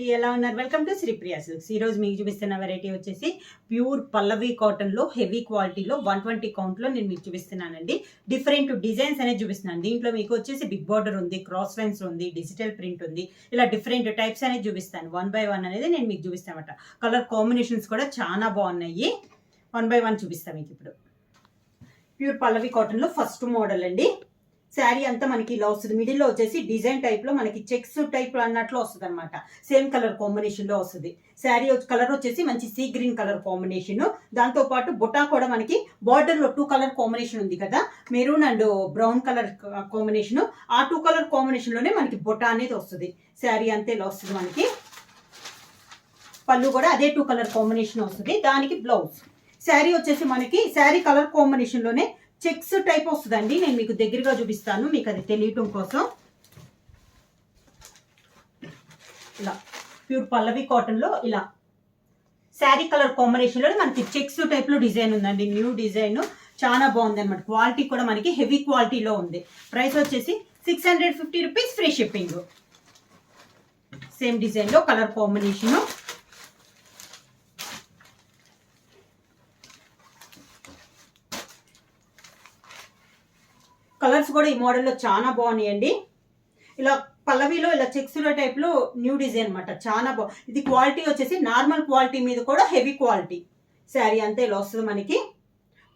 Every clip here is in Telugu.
ఎలా ఉన్నారు? Welcome to Sripriya silks. ఈ రోజు మీకు చూపిస్తున్న వెరైటీ వచ్చేసి ప్యూర్ పల్లవి కాటన్ లో హెవీ క్వాలిటీలో 120 కౌంట్ లో నేను మీకు చూపిస్తున్నానండి. డిఫరెంట్ డిజైన్స్ అనేది చూపిస్తున్నాను. దీంట్లో మీకు వచ్చేసి బిగ్ బార్డర్ ఉంది, క్రాస్ లైన్స్ ఉంది, డిజిటల్ ప్రింట్ ఉంది. ఇలా డిఫరెంట్ టైప్స్ అనేది చూపిస్తాను. 1 by 1 అనేది నేను మీకు చూపిస్తానమాట. కలర్ కాంబినేషన్స్ కూడా చాలా బాగున్నాయి. 1 by 1 చూపిస్తాను మీకు ఇప్పుడు. ప్యూర్ పల్లవి కాటన్ లో ఫస్ట్ మోడల్ అండి. శారీ అంతా మనకి ఇలా వస్తుంది. మిడిల్లో వచ్చేసి డిజైన్ టైప్ లో మనకి చెక్స్ టైప్ అన్నట్లు వస్తుంది అనమాట. సేమ్ కలర్ కాంబినేషన్ లో వస్తుంది. శారీ కలర్ వచ్చేసి మంచి సీ గ్రీన్ కలర్ కాంబినేషన్. దాంతో పాటు బుటా కూడా మనకి బార్డర్ లో 2 కలర్ కాంబినేషన్ ఉంది కదా, maroon and brown colour combination. ఆ 2 కలర్ కాంబినేషన్ లోనే మనకి బుటా అనేది వస్తుంది. శారీ అంతే ఇలా వస్తుంది. మనకి పళ్ళు కూడా అదే 2 కలర్ కాంబినేషన్ వస్తుంది. దానికి బ్లౌజ్. శారీ వచ్చేసి మనకి శారీ కలర్ కాంబినేషన్ లోనే చెక్స్ టైప్ వస్తుందండి. నేను మీకు దగ్గరగా చూపిస్తాను, మీకు అది తెలియటం కోసం. ఇలా ప్యూర్ పల్లవి కాటన్ లో ఇలా శారీ కలర్ కాంబినేషన్ లో మనకి చెక్స్ టైప్ లో డిజైన్ ఉందండి. న్యూ డిజైన్ చాలా బాగుంది అనమాట. క్వాలిటీ కూడా మనకి హెవీ క్వాలిటీలో ఉంది. ప్రైస్ వచ్చేసి 650 rupees, free shipping. Same design లో కలర్ కాంబినేషన్. కలర్స్ కూడా ఈ మోడల్లో చాలా బాగున్నాయండి. ఇలా పల్లవిలో ఇలా చెక్స్లో టైప్లో న్యూ డిజైన్ అనమాట. చాలా బాగుంది. ఇది క్వాలిటీ వచ్చేసి నార్మల్ క్వాలిటీ మీద కూడా హెవీ క్వాలిటీ. శారీ అంతా ఇలా వస్తుంది. మనకి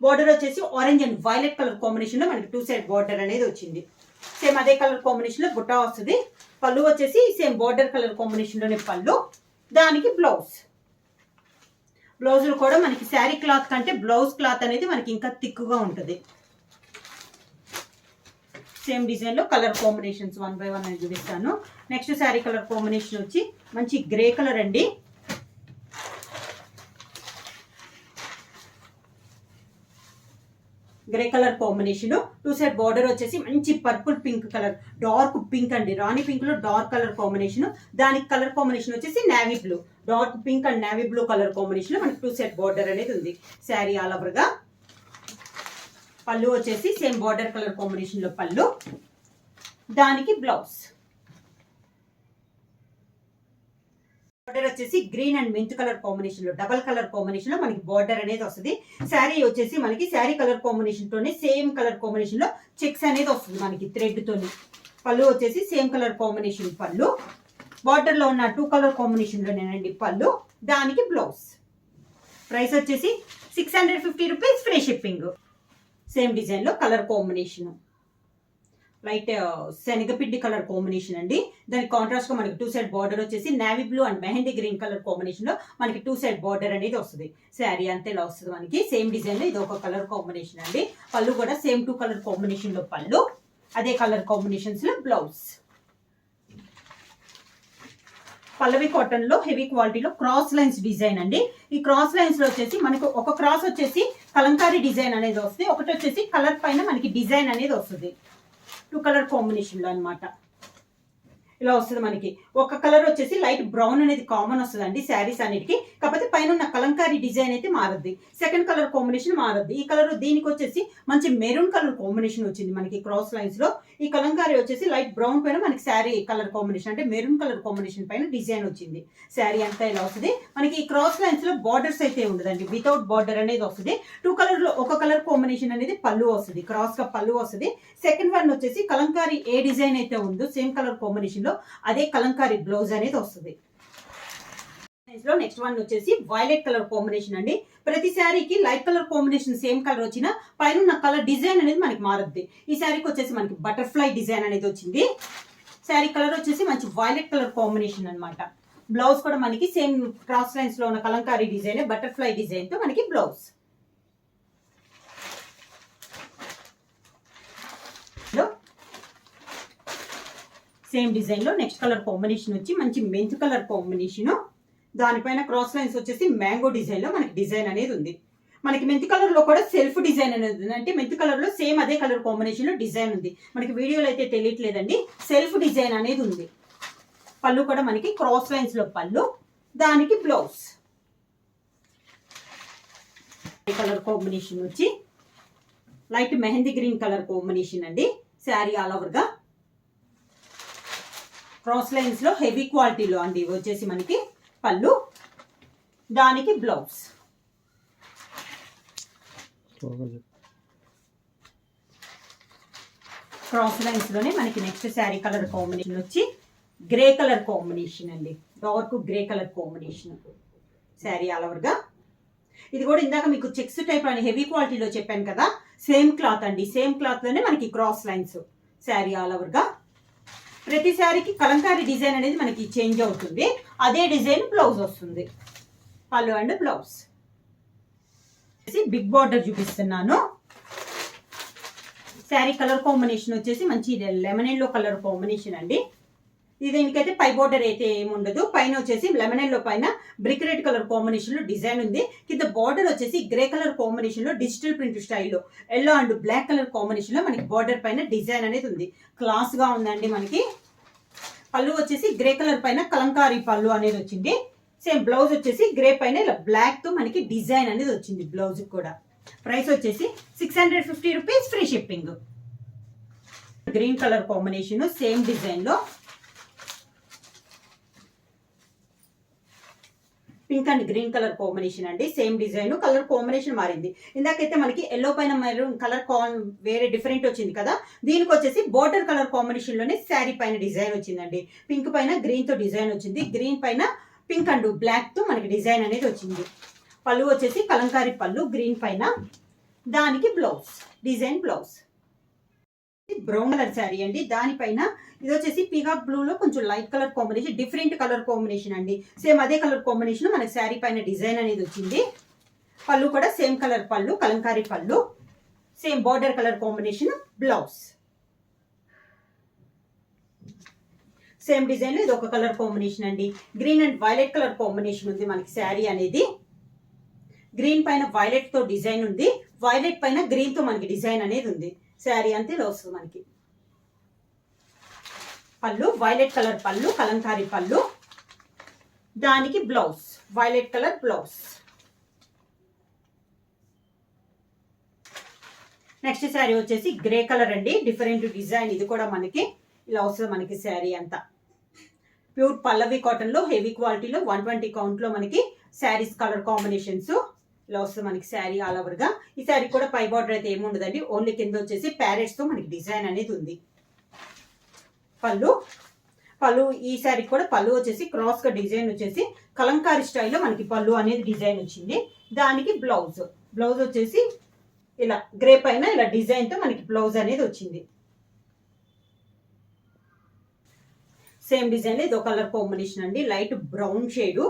బార్డర్ వచ్చేసి ఆరెంజ్ అండ్ వైలెట్ కలర్ కాంబినేషన్లో మనకి 2 సైడ్ బార్డర్ అనేది వచ్చింది. సేమ్ అదే కలర్ కాంబినేషన్లో బుట్టా వస్తుంది. పళ్ళు వచ్చేసి సేమ్ బార్డర్ కలర్ కాంబినేషన్లోనే పళ్ళు. దానికి బ్లౌజ్. బ్లౌజులు కూడా మనకి శారీ క్లాత్ కంటే బ్లౌజ్ క్లాత్ అనేది మనకి ఇంకా థిక్గా ఉంటుంది. సేమ్ డిజైన్ లో కలర్ కాంబినేషన్స్ 1 by 1 అని చూపిస్తాను. నెక్స్ట్ శారీ కలర్ కాంబినేషన్ వచ్చి మంచి గ్రే కలర్ అండి. Grey colour combination. 2 side border వచ్చేసి మంచి purple pink colour, dark pink అండి. రాణి పింక్ లో డార్క్ కలర్ కాంబినేషన్. దానికి కలర్ కాంబినేషన్ వచ్చేసి navy blue. Dark pink and navy blue colour combination మనకి 2 సైడ్ బార్డర్ అనేది ఉంది. శారీ ఆల్ ఓవర్ గా. పళ్ళు వచ్చేసి సేమ్ బార్డర్ కలర్ కాంబినేషన్ లో పళ్ళు. దానికి బ్లౌజ్. బార్డర్ వచ్చేసి green and mint colour combination లో డబల్ కలర్ కాంబినేషన్ లో మనకి బార్డర్ అనేది వస్తుంది. శారీ వచ్చేసి మనకి శారీ కలర్ కాంబినేషన్ తోనే సేమ్ కలర్ కాంబినేషన్ లో చెక్స్ అనేది వస్తుంది మనకి థ్రెడ్ తోని. పళ్ళు వచ్చేసి సేమ్ కలర్ కాంబినేషన్ పళ్ళు. బార్డర్ లో ఉన్న 2 కలర్ కాంబినేషన్ లోనేనండి పళ్ళు. దానికి బ్లౌజ్. ప్రైస్ వచ్చేసి 650 rupees, free shipping. Same design లో కలర్ కాంబినేషన్ లైట్ శనగపిండి కలర్ కాంబినేషన్ అండి. దానికి కాంట్రాస్ట్ గా మనకి 2 సైడ్ బార్డర్ వచ్చేసి navy blue and mehndi green colour combination లో మనకి 2 సైడ్ బార్డర్ అనేది వస్తుంది. శారీ అంతే ఇలా వస్తుంది మనకి. సేమ్ డిజైన్ లో ఇది ఒక కలర్ కాంబినేషన్ అండి. పళ్ళు కూడా సేమ్ 2 కలర్ కాంబినేషన్ లో పళ్ళు. అదే కలర్ కాంబినేషన్స్ లో బ్లౌజ్. పల్లవి కాటన్ లో హెవీ క్వాలిటీలో క్రాస్ లైన్స్ డిజైన్ అండి. ఈ క్రాస్ లైన్స్ లో వచ్చేసి మనకు ఒక క్రాస్ వచ్చేసి కలంకారీ డిజైన్ అనేది వస్తుంది. ఒకటి వచ్చేసి కలర్ పైన మనకి డిజైన్ అనేది వస్తుంది. 2 కలర్ కాంబినేషన్ లో అనమాట ఇలా వస్తుంది మనకి. ఒక కలర్ వచ్చేసి లైట్ బ్రౌన్ అనేది కామన్ వస్తుంది అండి శారీస్ అన్నిటికీ. కాకపోతే పైన ఉన్న కలంకారీ డిజైన్ అయితే మారద్ది. సెకండ్ కలర్ కాంబినేషన్ మారద్ది. ఈ కలర్ దీనికి వచ్చేసి మంచి మెరూన్ కలర్ కాంబినేషన్ వచ్చింది మనకి క్రాస్ లైన్స్ లో. ఈ కలంకారీ వచ్చేసి లైట్ బ్రౌన్ పైన మనకి శారీ కలర్ కాంబినేషన్ అంటే మెరూన్ కలర్ కాంబినేషన్ పైన డిజైన్ వచ్చింది. శారీ అంతా ఇలా వస్తుంది మనకి. ఈ క్రాస్ లైన్స్ లో బార్డర్స్ అయితే ఉండదండి, వితౌట్ బార్డర్ అనేది వస్తుంది. 2 కలర్ లో ఒక కలర్ కాంబినేషన్ అనేది పళ్ళు వస్తుంది, క్రాస్ గా పళ్ళు వస్తుంది. సెకండ్ వన్ వచ్చేసి కలంకారీ ఏ డిజైన్ అయితే ఉందో సేమ్ కలర్ కాంబినేషన్ లో అదే కలంకారీ బ్లౌజ్ అనేది వస్తుంది. నెక్స్ట్ వన్ వచ్చేసి వైలెట్ కలర్ కాంబినేషన్ అండి. ప్రతి శారీకి light colour combination same colour వచ్చిన పైన ఉన్న కలర్ డిజైన్ అనేది మనకి మారుద్ది. ఈ శారీకి వచ్చేసి మనకి బటర్ఫ్లై డిజైన్ అనేది వచ్చింది. శారీ కలర్ వచ్చేసి మంచి వైలెట్ కలర్ కాంబినేషన్ అనమాట. బ్లౌజ్ కూడా మనకి సేమ్ క్రాస్ లైన్స్ లో ఉన్న కలంకారీ డిజైన్ బటర్ఫ్లై డిజైన్ తో మనకి బ్లౌజ్. సేమ్ డిజైన్ లో నెక్స్ట్ కలర్ కాంబినేషన్ వచ్చి మంచి మెంత్ కలర్ కాంబినేషన్. దానిపైన క్రాస్ లైన్స్ వచ్చేసి మ్యాంగో డిజైన్ లో మనకి డిజైన్ అనేది ఉంది. మనకి మెంత్ కలర్ లో కూడా సెల్ఫ్ డిజైన్ అనేది ఉంది. అంటే మెంత్ కలర్ లో సేమ్ అదే కలర్ కాంబినేషన్ లో డిజైన్ ఉంది. మనకి వీడియోలో అయితే తెలియట్లేదండి, సెల్ఫ్ డిజైన్ అనేది ఉంది. పళ్ళు కూడా మనకి క్రాస్ లైన్స్ లో పళ్ళు. దానికి బ్లౌజ్. కలర్ కాంబినేషన్ వచ్చి light mehndi green colour combination అండి. శారీ ఆల్ ఓవర్ గా క్రాస్ లైన్స్ లో హెవీ క్వాలిటీలో అండి ఇవి వచ్చేసి మనకి పళ్ళు, దానికి బ్లౌజ్. క్రాస్ లైన్స్ లోనే మనకి నెక్స్ట్ శారీ కలర్ కాంబినేషన్ వచ్చి గ్రే కలర్ కాంబినేషన్ అండి, dark grey colour combination sari all over గా. ఇది కూడా ఇందాక మీకు చెక్స్ టైప్ అని హెవీ క్వాలిటీలో చెప్పాను కదా, సేమ్ క్లాత్ అండి, సేమ్ క్లాత్ లోనే మనకి cross lines sari all over గా. ప్రతి శారీకి కలంకారీ డిజైన్ అనేది మనకి చేంజ్ అవుతుంది, అదే డిజైన్ బ్లౌజ్ వస్తుంది, పళ్ళు అండ్ బ్లౌజ్. బిగ్ బార్డర్ చూపిస్తున్నాను. శారీ కలర్ కాంబినేషన్ వచ్చేసి మంచి లెమన్ ఎల్లో కలర్ కాంబినేషన్ అండి. దీనికైతే పై బోర్డర్ అయితే ఏముండదు, పైన వచ్చేసి లెమన్ ఎల్లో పైన బ్రిక్ రెడ్ కలర్ కాంబినేషన్ లో డిజైన్ ఉంది. కింద బార్డర్ వచ్చేసి గ్రే కలర్ కాంబినేషన్ లో డిజిటల్ ప్రింట్ స్టైల్లో yellow and black colour combination లో మనకి బార్డర్ పైన డిజైన్ అనేది ఉంది. క్లాస్ గా ఉందండి. మనకి పళ్ళు వచ్చేసి గ్రే కలర్ పైన కలంకారీ పళ్ళు అనేది వచ్చింది. సేమ్ బ్లౌజ్ వచ్చేసి గ్రే పైన ఇలా బ్లాక్ తో మనకి డిజైన్ అనేది వచ్చింది బ్లౌజ్ కూడా. ప్రైస్ వచ్చేసి 650 rupees, free shipping. Green colour combination same design లో pink and green colour combination అండి, సేమ్ డిజైన్, కలర్ కాంబినేషన్ మారింది. ఇందాకైతే మనకి ఎల్లో పైన మెరూన్ కలర్ వేరే డిఫరెంట్ వచ్చింది కదా, దీనికి వచ్చేసి బోర్డర్ కలర్ కాంబినేషన్ లోనే శారీ పైన డిజైన్ వచ్చిందండి. పింక్ పైన గ్రీన్ తో డిజైన్ వచ్చింది, గ్రీన్ పైన పింక్ అండ్ బ్లాక్ తో మనకి డిజైన్ అనేది వచ్చింది. పళ్ళు వచ్చేసి కలంకారీ పళ్ళు గ్రీన్ పైన, దానికి blouse design blouse. Brown colour sari అండి, దానిపైన ఇది వచ్చేసి పీకాక్ బ్లూ లో కొంచెం light colour combination, different colour combination అండి. సేమ్ అదే కలర్ కాంబినేషన్ మనకి శారీ పైన డిజైన్ అనేది వచ్చింది. పళ్ళు కూడా సేమ్ కలర్ పళ్ళు, కలంకారీ పళ్ళు, same border colour combination blouse. Same design లో ఇది ఒక కలర్ కాంబినేషన్ అండి, green and violet colour combination ఉంది మనకి శారీ అనేది. గ్రీన్ పైన వైలెట్ తో డిజైన్ ఉంది, వైలెట్ పైన గ్రీన్ తో మనకి డిజైన్ అనేది ఉంది. శారీ అంతే ఇలా వస్తుంది మనకి. పళ్ళు వైలెట్ కలర్ పళ్ళు, కలంకారీ పళ్ళు, దానికి blouse violet colour blouse. Next sari వచ్చేసి గ్రే కలర్ అండి, డిఫరెంట్ డిజైన్, ఇది కూడా మనకి ఇలా వస్తుంది మనకి శారీ అంతా. ప్యూర్ పల్లవి కాటన్ లో హెవీ క్వాలిటీలో 120 కౌంట్ లో మనకి శారీస్ కలర్ కాంబినేషన్స్ ఇలా వస్తుంది మనకి శారీ ఆల్ ఓవర్ గా. ఈ శారీ కూడా పై బార్డర్ అయితే ఏముండదండి, ఓన్లీ కింద వచ్చేసి ప్యారెట్స్ తో మనకి డిజైన్ అనేది ఉంది. పళ్ళు ఈ శారీ కూడా పళ్ళు వచ్చేసి క్రాస్ గా డిజైన్ వచ్చేసి కలంకారీ స్టైల్లో మనకి పళ్ళు అనేది డిజైన్ వచ్చింది. దానికి బ్లౌజ్ వచ్చేసి ఇలా గ్రే పైన ఇలా డిజైన్ తో మనకి బ్లౌజ్ అనేది వచ్చింది. సేమ్ డిజైన్ లో ఇదో కలర్ కాంబినేషన్ అండి, light brown shade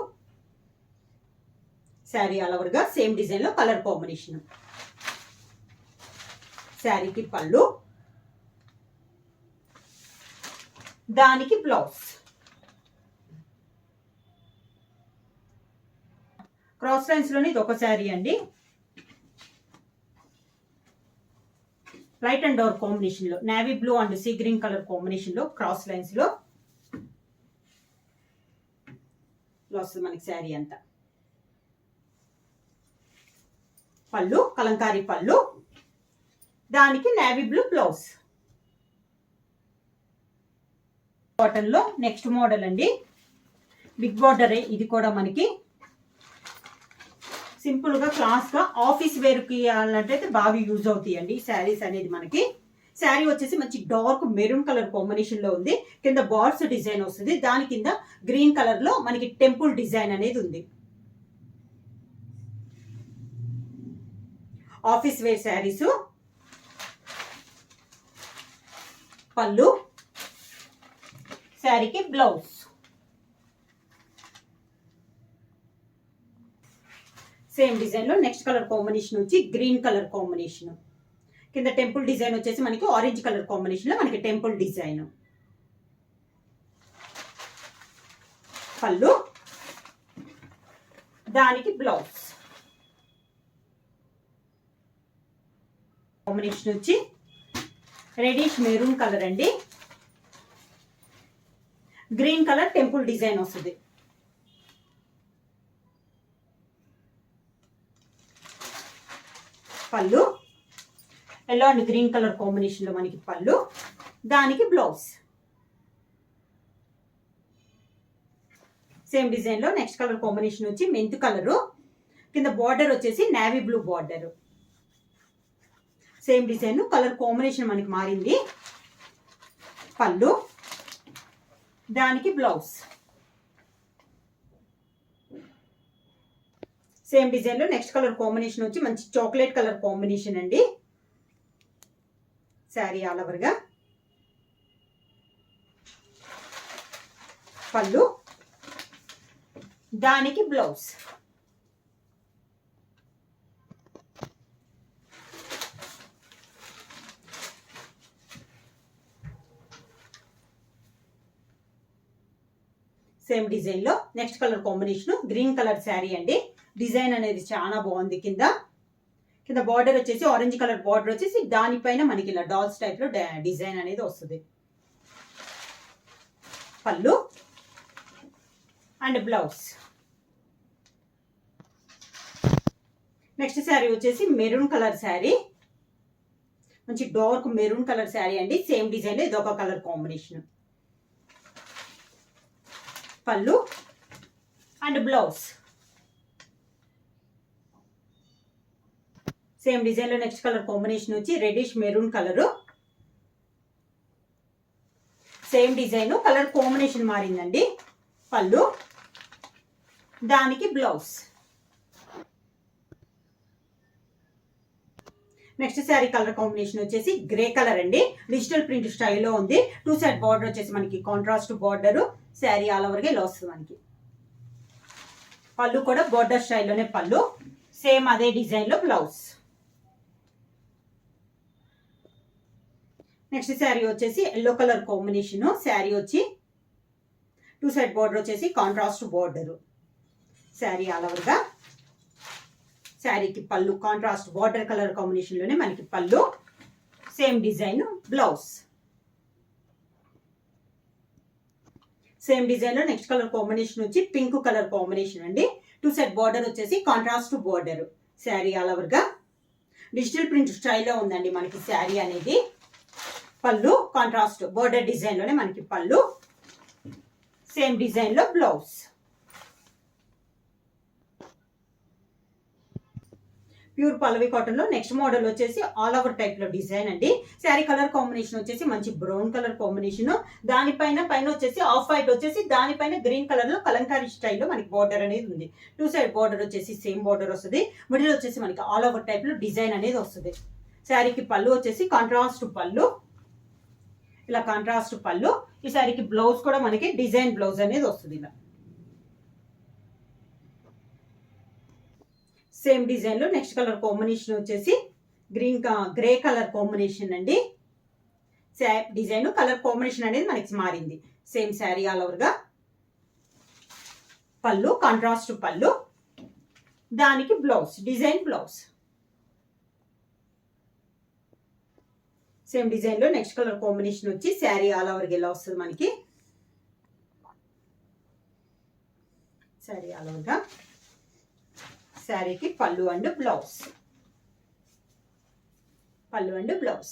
sari all over గా. సేమ్ డిజైన్ లో కలర్ కాంబినేషన్. శారీకి పళ్ళు, దానికి బ్లౌజ్. క్రాస్ లైన్స్ లోని ఇది ఒక శారీ అండి, లైట్ అండ్ డార్క్ కాంబినేషన్ లో navy blue and sea green colour combination లో క్రాస్ లైన్స్ లో వస్తుంది మనకి శారీ అంతా. పళ్ళు కలంకారీ పళ్ళు, దానికి నేవీ బ్లూ బ్లౌజ్. కాటన్ లో నెక్స్ట్ మోడల్ అండి, బిగ్ బార్డర్, ఇది కూడా మనకి సింపుల్ గా క్లాస్ గా ఆఫీస్ వేర్ కి అన్నట్టయితే బాగా యూజ్ అవుతాయండి శారీస్ అనేది. మనకి శారీ వచ్చేసి మంచి డార్క్ మెరూన్ కలర్ కాంబినేషన్ లో ఉంది, కింద బార్డ్స్ డిజైన్ వస్తుంది, దాని కింద గ్రీన్ కలర్ లో మనకి టెంపుల్ డిజైన్ అనేది ఉంది. Office wear saris. పళ్ళు, శారీకి బ్లౌజ్. సేమ్ డిజైన్ లో నెక్స్ట్ కలర్ కాంబినేషన్ వచ్చి గ్రీన్ కలర్ కాంబినేషన్, కింద టెంపుల్ డిజైన్ వచ్చేసి మనకి ఆరెంజ్ కలర్ కాంబినేషన్ లో మనకి టెంపుల్ డిజైన్. పళ్ళు, దానికి బ్లౌజ్. కాంబినేషన్ వచ్చి రెడిష్ మెరూన్ కలర్ అండి, గ్రీన్ కలర్ టెంపుల్ డిజైన్ వస్తుంది. పళ్ళు yellow and green colour combination లో మనకి పళ్ళు, దానికి బ్లౌజ్. సేమ్ డిజైన్ లో నెక్స్ట్ కలర్ కాంబినేషన్ వచ్చి మెంతు కలరు, కింద బార్డర్ వచ్చేసి navy blue border. Same design colour combination మనకి మారింది. పళ్ళు, దానికి బ్లౌజ్. సేమ్ డిజైన్ లో నెక్స్ట్ కలర్ కాంబినేషన్ వచ్చి మంచి చాక్లెట్ కలర్ కాంబినేషన్ అండి. శారీ ఆల్ ఓవర్ గా. పళ్ళు, దానికి బ్లౌజ్. సేమ్ డిజైన్ లో next colour combination green colour sari అండి. డిజైన్ అనేది చాలా బాగుంది. కింద బార్డర్ వచ్చేసి ఆరెంజ్ కలర్ బార్డర్ వచ్చేసి దానిపైన మనకి ఇలా డాల్స్ టైప్ లో డిజైన్ అనేది వస్తుంది. పళ్ళు అండ్ బ్లౌజ్. నెక్స్ట్ శారీ వచ్చేసి మెరూన్ కలర్ శారీ, మంచి డార్క్ మెరూన్ కలర్ శారీ అండి. సేమ్ డిజైన్ లో ఇదొక colour combination. Pallu and blouse. Same design లో నెక్స్ట్ కలర్ కాంబినేషన్ వచ్చి reddish maroon colour. Same design colour combination మారిందండి. పళ్ళు, దానికి blouse. Next sari colour combination వచ్చేసి గ్రే కలర్ అండి. డిజిటల్ ప్రింట్ స్టైల్లో ఉంది. 2 సైడ్ బార్డర్ వచ్చేసి మనకి కాంట్రాస్ట్ బార్డర్. శారీ ఆల్ ఓవర్గా ఇలా వస్తుంది మనకి. పళ్ళు కూడా బార్డర్ స్టైల్లోనే పళ్ళు. సేమ్ అదే డిజైన్ లో బ్లౌజ్. నెక్స్ట్ శారీ వచ్చేసి ఎల్లో కలర్ కాంబినేషన్. శారీ వచ్చి 2 సైడ్ బార్డర్ వచ్చేసి కాంట్రాస్ట్ బార్డర్. శారీ ఆల్ ఓవర్గా. శారీకి పళ్ళు కాంట్రాస్ట్ బార్డర్ కలర్ కాంబినేషన్ లోనే మనకి పళ్ళు. Same design blouse. Same design లో నెక్స్ట్ కలర్ కాంబినేషన్ వచ్చి పింక్ కలర్ కాంబినేషన్ అండి. 2 సైడ్ బార్డర్ వచ్చేసి contrast border. Sari all over గా డిజిటల్ ప్రింట్ స్టైల్లో ఉందండి మనకి శారీ అనేది. పళ్ళు కాంట్రాస్ట్ బార్డర్ డిజైన్ లోనే మనకి పళ్ళు. సేమ్ డిజైన్ లో బ్లౌజ్. ప్యూర్ పల్లవి కాటన్ లో నెక్స్ట్ మోడల్ వచ్చేసి ఆల్ ఓవర్ టైప్ లో డిజైన్ అండి. శారీ కలర్ కాంబినేషన్ వచ్చేసి మంచి బ్రౌన్ కలర్ కాంబినేషన్. దానిపైన వచ్చేసి ఆఫ్ వైట్ వచ్చేసి దానిపైన గ్రీన్ కలర్ లో కలంకారీ స్టైల్లో మనకి బార్డర్ అనేది ఉంది. 2 సైడ్ బార్డర్ వచ్చేసి సేమ్ బార్డర్ వస్తుంది. మిడిల్ వచ్చేసి మనకి ఆల్ ఓవర్ టైప్ లో డిజైన్ అనేది వస్తుంది. శారీకి పళ్ళు వచ్చేసి కాంట్రాస్ట్ పళ్ళు, ఇలా కాంట్రాస్ట్ పళ్ళు. ఈ శారీకి బ్లౌజ్ కూడా మనకి డిజైన్ బ్లౌజ్ అనేది వస్తుంది ఇలా. సేమ్ డిజైన్ లో నెక్స్ట్ కలర్ కాంబినేషన్ వచ్చేసి గ్రే కలర్ కాంబినేషన్ అండి. డిజైన్ కలర్ కాంబినేషన్ అనేది మనకి మారింది. సేమ్ శారీ ఆల్ ఓవర్ గా. పళ్ళు కాంట్రాస్ట్ పళ్ళు, దానికి blouse design blouse. Same design లో నెక్స్ట్ కలర్ కాంబినేషన్ వచ్చి శారీ ఆల్ ఓవర్ గా ఇలా వస్తుంది మనకి. శారీ ఆల్ ఓవర్ గా. శారీకి పళ్ళు అండ్ బ్లౌజ్. పళ్ళు అండ్ బ్లౌజ్.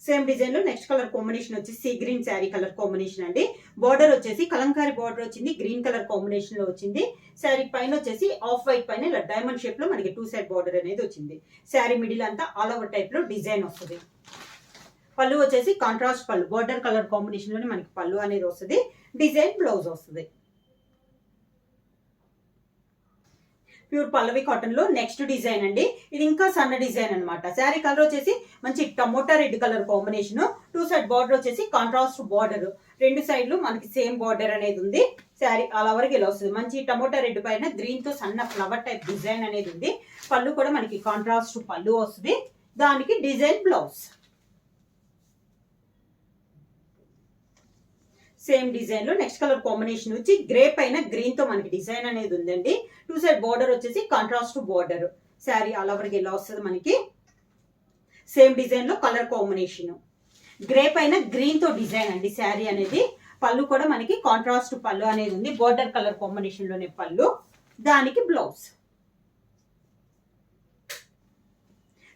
సేమ్ డిజైన్ లో నెక్స్ట్ కలర్ కాంబినేషన్ వచ్చి sea green sari colour combination అండి. బార్డర్ వచ్చేసి కలంకారీ బార్డర్ వచ్చింది, గ్రీన్ కలర్ కాంబినేషన్ లో వచ్చింది. శారీ పైన వచ్చేసి ఆఫ్ వైట్ పైన ఇలా డైమండ్ షేప్ లో మనకి 2 సైడ్ బార్డర్ అనేది వచ్చింది. శారీ మిడిల్ అంతా ఆల్ ఓవర్ టైప్ లో డిజైన్ వస్తుంది. పళ్ళు వచ్చేసి కాంట్రాస్ట్ పళ్ళు, బార్డర్ కలర్ కాంబినేషన్ లోనే మనకి పళ్ళు అనేది వస్తుంది. డిజైన్ బ్లౌజ్ వస్తుంది. ప్యూర్ పల్లవి కాటన్ లో నెక్స్ట్ డిజైన్ అండి. ఇది ఇంకా సన్న డిజైన్ అనమాట. శారీ కలర్ వచ్చేసి మంచి tomato red colour combination. 2 side border వచ్చేసి కాంట్రాస్ట్ బార్డర్. 2 సైడ్లు మనకి సేమ్ బార్డర్ అనేది ఉంది. శారీ అలా వరకు ఇలా వస్తుంది. మంచి టమోటా రెడ్ పైన గ్రీన్ తో సన్న ఫ్లవర్ టైప్ డిజైన్ అనేది ఉంది. పళ్ళు కూడా మనకి కాంట్రాస్ట్ పళ్ళు వస్తుంది. దానికి డిజైన్ బ్లౌజ్. సేమ్ డిజైన్ లో నెక్స్ట్ కలర్ కాంబినేషన్ వచ్చి గ్రే పైన గ్రీన్ తో మనకి డిజైన్ అనేది ఉందండి. 2 సైడ్ బార్డర్ వచ్చేసి contrast border. Sari all over గా ఇలా వస్తుంది మనకి. సేమ్ డిజైన్ లో కలర్ కాంబినేషన్ గ్రే పైన గ్రీన్ తో డిజైన్ అండి శారీ అనేది. పళ్ళు కూడా మనకి కాంట్రాస్ట్ పళ్ళు అనేది ఉంది. బార్డర్ కలర్ కాంబినేషన్ లోనే పళ్ళు, దానికి బ్లౌజ్.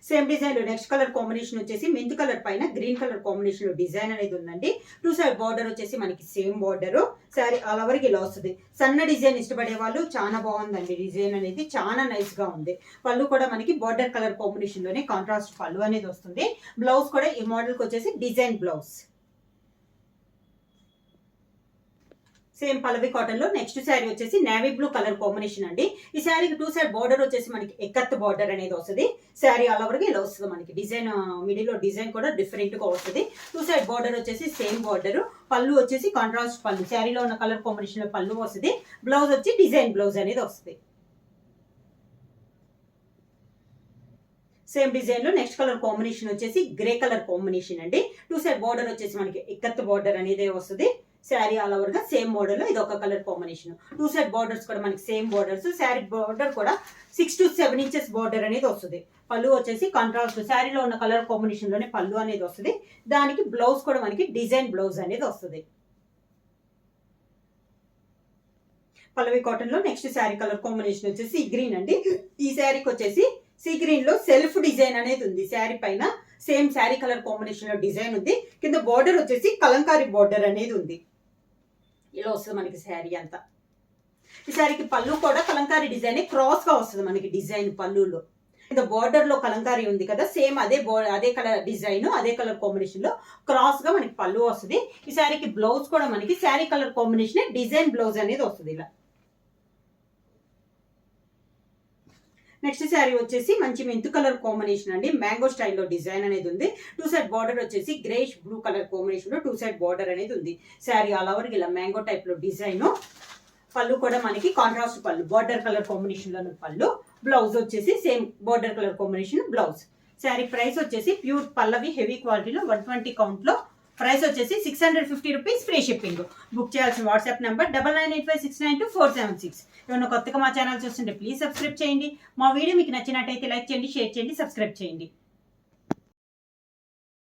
సేమ్ డిజైన్ లో నెక్స్ట్ కలర్ కాంబినేషన్ వచ్చేసి మెంత్ కలర్ పైన గ్రీన్ కలర్ కాంబినేషన్ లో డిజైన్ అనేది ఉందండి. 2 సైడ్ బార్డర్ వచ్చేసి మనకి same border, sari all over కి ఇలా వస్తుంది. సన్న డిజైన్ ఇష్టపడే వాళ్ళు చాలా బాగుందండి, డిజైన్ అనేది చాలా నైస్ గా ఉంది. పళ్ళు కూడా మనకి బార్డర్ కలర్ కాంబినేషన్ లోనే కాంట్రాస్ట్ పళ్ళు అనేది వస్తుంది. బ్లౌజ్ కూడా ఈ మోడల్ కి వచ్చేసి డిజైన్ బ్లౌజ్. సేమ్ పల్లవి కాటన్ లో నెక్స్ట్ శారీ వచ్చేసి నేవీ బ్లూ కలర్ కాంబినేషన్ అండి. ఈ శారీకి 2 సైడ్ బార్డర్ వచ్చేసి మనకి ఎక్కత్ బార్డర్ అనేది వస్తుంది. శారీ ఆల్ ఓవర్ గా ఇలా వస్తుంది. మనకి డిజైన్ మిడిల్ లో డిజైన్ కూడా డిఫరెంట్ గా వస్తుంది. 2 సైడ్ బార్డర్ వచ్చేసి సేమ్ బార్డర్, పళ్ళు వచ్చేసి కాంట్రాస్ట్ పళ్ళు, శారీలో ఉన్న కలర్ కాంబినేషన్ లో పళ్ళు వస్తుంది. బ్లౌజ్ వచ్చి డిజైన్ బ్లౌజ్ అనేది వస్తుంది. సేమ్ డిజైన్ లో నెక్స్ట్ కలర్ కాంబినేషన్ వచ్చేసి గ్రే కలర్ కాంబినేషన్ అండి. 2 సైడ్ బార్డర్ వచ్చేసి మనకి ఎక్కత్ బార్డర్ అనేది వస్తుంది. శారీ ఆల్ ఓవర్ గా సేమ్ మోడల్ లో ఇది ఒక కలర్ కాంబినేషన్. 2 సైడ్ బార్డర్స్ కూడా మనకి సేమ్ బార్డర్స్. శారీ బార్డర్ కూడా 6 to 7 ఇంచెస్ బార్డర్ అనేది వస్తుంది. పళ్ళు వచ్చేసి కాంట్రాస్ట్ శారీలో ఉన్న కలర్ కాంబినేషన్ లోనే పళ్ళు అనేది వస్తుంది. దానికి బ్లౌజ్ కూడా మనకి డిజైన్ బ్లౌజ్ అనేది వస్తుంది. పల్లవి కాటన్ లో నెక్స్ట్ శారీ కలర్ కాంబినేషన్ వచ్చేసి గ్రీన్ అండి. ఈ శారీకి వచ్చేసి సీ గ్రీన్ లో సెల్ఫ్ డిజైన్ అనేది ఉంది. శారీ పైన సేమ్ శారీ కలర్ కాంబినేషన్ లో డిజైన్ ఉంది. కింద బార్డర్ వచ్చేసి కలంకారీ బార్డర్ అనేది ఉంది. ఇలా వస్తుంది మనకి శారీ అంతా. ఈ శారీకి పళ్ళు కూడా కలంకారీ డిజైన్ క్రాస్ గా వస్తుంది మనకి డిజైన్ పళ్ళులో. కింద బార్డర్ లో కలంకారీ ఉంది కదా, సేమ్ అదే కలర్ డిజైన్ అదే కలర్ కాంబినేషన్ లో క్రాస్ గా మనకి పళ్ళు వస్తుంది. ఈ శారీకి బ్లౌజ్ కూడా మనకి sari colour combination design blouse అనేది వస్తుంది. ఇలా నెక్స్ట్ శారీ వచ్చేసి మంచి మెంతు కలర్ కాంబినేషన్ అండి. మ్యాంగో స్టైల్లో డిజైన్ అనేది ఉంది. 2 సైడ్ బార్డర్ వచ్చేసి గ్రేష్ బ్లూ కలర్ కాంబినేషన్ లో 2 సైడ్ బార్డర్ అనేది ఉంది. శారీ ఆల్ ఓవర్ ఇలా మ్యాంగో టైప్ లో డిజైన్. పళ్ళు కూడా మనకి కాంట్రాస్ట్ పళ్ళు, బార్డర్ కలర్ కాంబినేషన్ లో పళ్ళు. బ్లౌజ్ వచ్చేసి same border colour combination blouse. Sari price వచ్చేసి ప్యూర్ పల్లవి హెవీ క్వాలిటీలో 120 కౌంట్ లో ప్రైస్ వచ్చేసి 650 రూపీస్, ఫ్రీ షిప్పింగ్. బుక్ చేయాల్సిన వాట్సాప్ నెంబర్ 9985692476. ఏమన్నా కొత్తగా మా ఛానల్ చూస్తుంటే ప్లీజ్ సబ్స్క్రైబ్ చేయండి. మా వీడియో మీకు నచ్చినట్టయితే లైక్ చేయండి, షేర్ చేయండి, సబ్స్క్రైబ్ చేయండి.